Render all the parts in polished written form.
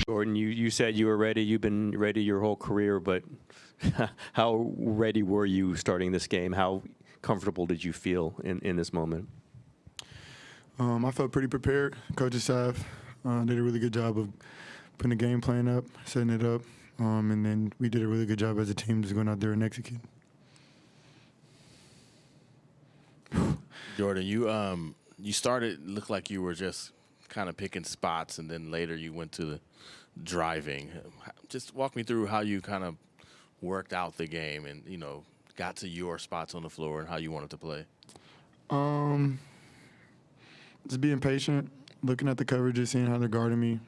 Jordan, you said you were ready. You've been ready your whole career, but how ready were you starting this game? How comfortable did you feel in this moment? I felt pretty prepared. Coaching staff did a really good job of putting the game plan up, setting it up, and then we did a really good job as a team just going out there and executing. Jordan, you started, looked like you were just kind of picking spots, and then later you went to the driving. Just walk me through how you kind of worked out the game and, got to your spots on the floor and how you wanted to play. Just being patient, looking at the coverages, seeing how they're guarding me,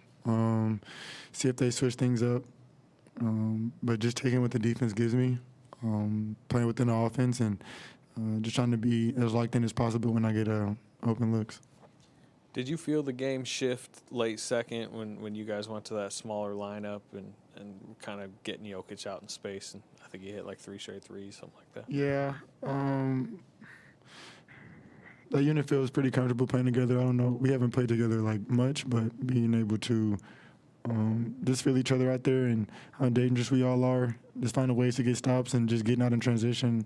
see if they switch things up. But just taking what the defense gives me, playing within the offense, and just trying to be as locked in as possible when I get open looks. Did you feel the game shift late second when you guys went to that smaller lineup and kind of getting Jokic out in space? And I think he hit like 3 straight threes, something like that. Yeah. The unit feels pretty comfortable playing together. I don't know. We haven't played together like much, but being able to just feel each other out there and how dangerous we all are, just finding ways to get stops and just getting out in transition,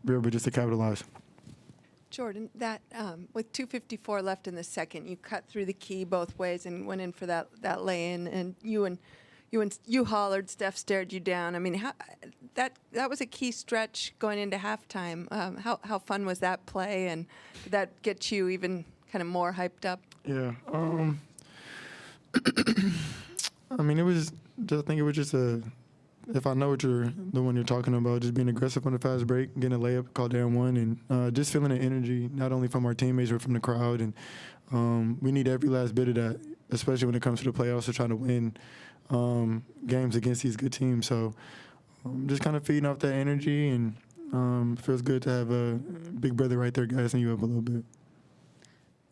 be able just to capitalize. Jordan, that with 2:54 left in the second, you cut through the key both ways and went in for that lay-in, and you hollered. Steph stared you down. I mean, that was a key stretch going into halftime. How fun was that play, and did that get you even kind of more hyped up? Yeah. I mean, I think it was just if I know the one you're talking about, just being aggressive on the fast break, getting a layup, called down one, and just feeling the energy, not only from our teammates but from the crowd. And we need every last bit of that, especially when it comes to the playoffs or trying to win games against these good teams. So just kind of feeding off that energy, and it feels good to have a big brother right there gassing you up a little bit.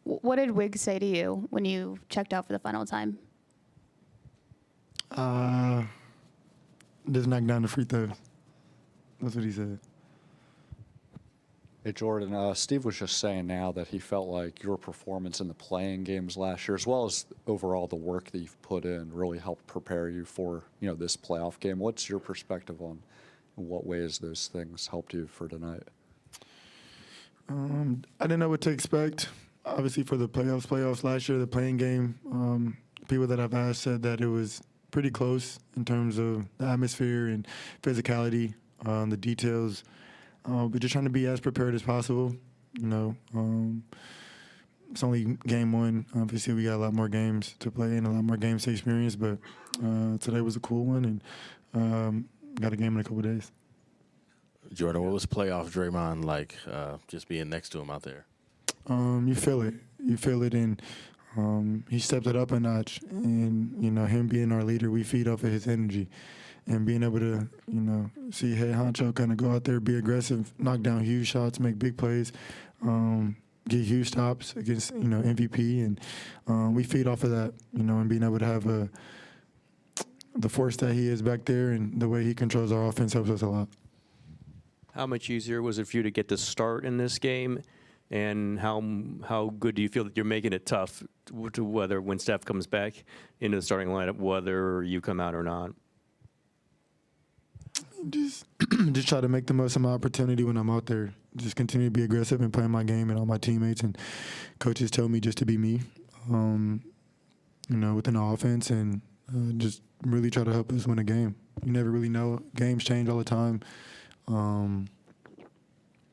What did Wiggs say to you when you checked out for the final time? Just knock down the free throws. That's what he said. Hey, Jordan, Steve was just saying now that he felt like your performance in the playing games last year, as well as overall the work that you've put in, really helped prepare you for, this playoff game. What's your perspective on in what ways those things helped you for tonight? I didn't know what to expect. Obviously, for the playoffs last year, the playing game, people that I've asked said that it was pretty close in terms of the atmosphere and physicality, the details. But just trying to be as prepared as possible. It's only game one. Obviously, we got a lot more games to play and a lot more games to experience. But today was a cool one, and got a game in a couple of days. Jordan, what was playoff Draymond like, just being next to him out there? You feel it. You feel it, and he stepped it up a notch. And, him being our leader, we feed off of his energy. And being able to, see Head Honcho kind of go out there, be aggressive, knock down huge shots, make big plays, get huge stops against, MVP. And we feed off of that, and being able to have the force that he is back there and the way he controls our offense helps us a lot. How much easier was it for you to get the start in this game? And how good do you feel that you're making it tough to whether when Steph comes back into the starting lineup, whether you come out or not? Just try to make the most of my opportunity when I'm out there. Just continue to be aggressive and play my game, and all my teammates and coaches tell me just to be me, within the offense, and just really try to help us win a game. You never really know. Games change all the time.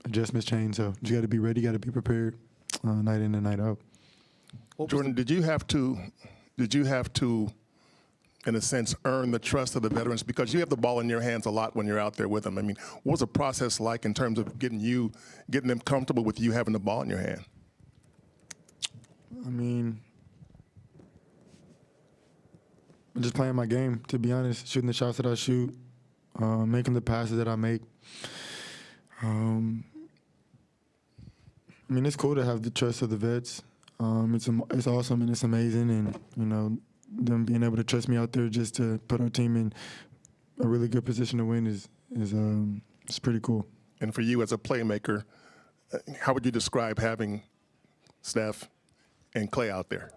Adjustments change, so you got to be ready, got to be prepared, night in and night out. Jordan, did you have to, in a sense, earn the trust of the veterans, because you have the ball in your hands a lot when you're out there with them? I mean, what was the process like in terms of getting them comfortable with you having the ball in your hand? I mean, I'm just playing my game, to be honest, shooting the shots that I shoot, making the passes that I make. I mean, it's cool to have the trust of the vets. It's awesome and it's amazing, and them being able to trust me out there just to put our team in a really good position to win is it's pretty cool. And for you as a playmaker, how would you describe having Steph and Clay out there?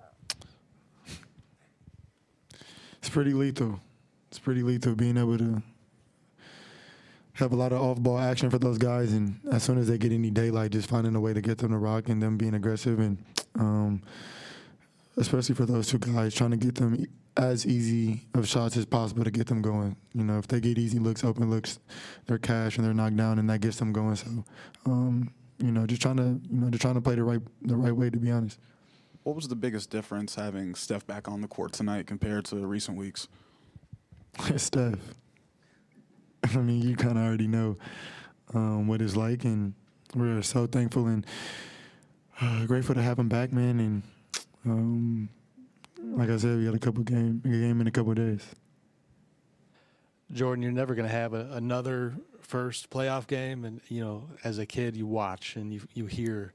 It's pretty lethal. It's pretty lethal being able to have a lot of off-ball action for those guys, and as soon as they get any daylight, just finding a way to get them to rock and them being aggressive, and especially for those two guys, trying to get them as easy of shots as possible to get them going. You know, if they get easy looks, open looks, they're cash and they're knocked down, and that gets them going. So, you know, just trying to play the right way, to be honest. What was the biggest difference having Steph back on the court tonight compared to recent weeks? Steph. I mean, you kind of already know what it's like, and we're so thankful and grateful to have him back, man. And like I said, we got a game in a couple of days. Jordan, you're never going to have another first playoff game, and you know, as a kid, you watch and you hear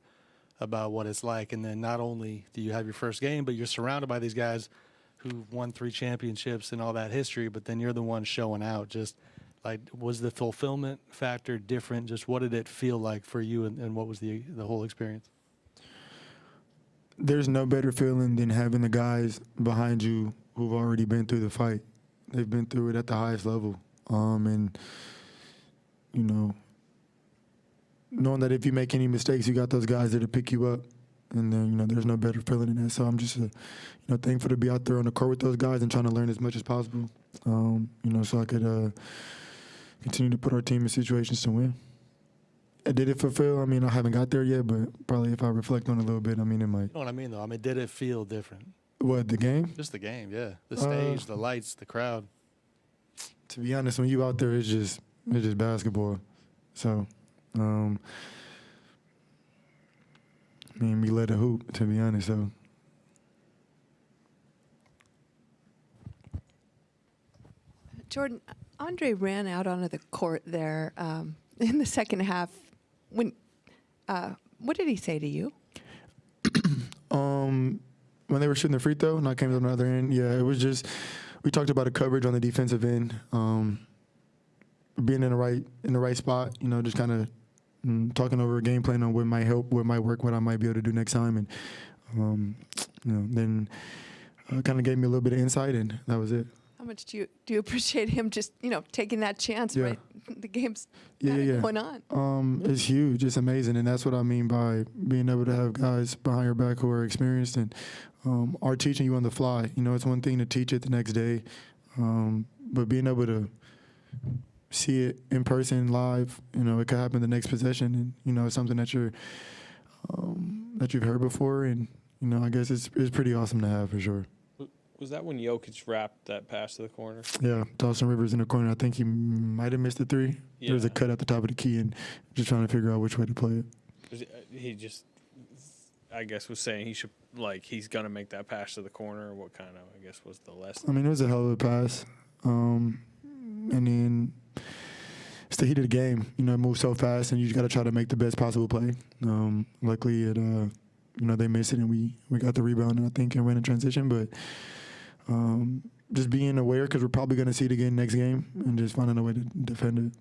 about what it's like, and then not only do you have your first game, but you're surrounded by these guys who've won 3 championships and all that history, but then you're the one showing out. Just like, was the fulfillment factor different? Just what did it feel like for you, and what was the whole experience? There's no better feeling than having the guys behind you who've already been through the fight. They've been through it at the highest level. And, you know, knowing that if you make any mistakes, you got those guys there to pick you up. And then, you know, there's no better feeling than that. So I'm just, you know, thankful to be out there on the court with those guys and trying to learn as much as possible, you know, so I could continue to put our team in situations to win. Did it fulfill? I mean, I haven't got there yet, but probably if I reflect on it a little bit, I mean, it might. You know what I mean, though? I mean, did it feel different? What, the game? Just the game, yeah. The stage, the lights, the crowd. To be honest, when you out there, it's just basketball. So, I mean, we let it hoop, to be honest. So, Jordan, Andre ran out onto the court there in the second half. What did he say to you? When they were shooting the free throw and I came to the other end, yeah, it was just, we talked about the coverage on the defensive end, being in the right spot, you know, just kind of talking over a game plan on what might help, what might work, what I might be able to do next time, and you know, then kind of gave me a little bit of insight, and that was it. How much do you appreciate him just, you know, taking that chance? Yeah. Right, the game's Yeah. going on. It's huge. It's amazing, and that's what I mean by being able to have guys behind your back who are experienced and are teaching you on the fly. You know, it's one thing to teach it the next day, but being able to see it in person, live, you know, it could happen the next possession, and you know, it's something that you've heard before, and you know, I guess it's pretty awesome to have for sure. Was that when Jokic wrapped that pass to the corner? Yeah, Dawson Rivers in the corner. I think he might have missed the 3. Yeah. There was a cut at the top of the key, and just trying to figure out which way to play it. He just, I guess, was saying he's going to make that pass to the corner. What kind of, I guess, was the lesson? I mean, it was a hell of a pass. And then it's the heat of the game. You know, it moves so fast, and you just got to try to make the best possible play. Luckily, you know, they missed it, and we got the rebound, and I think, and ran in transition. But just being aware, because we're probably going to see it again next game, and just finding a way to defend it.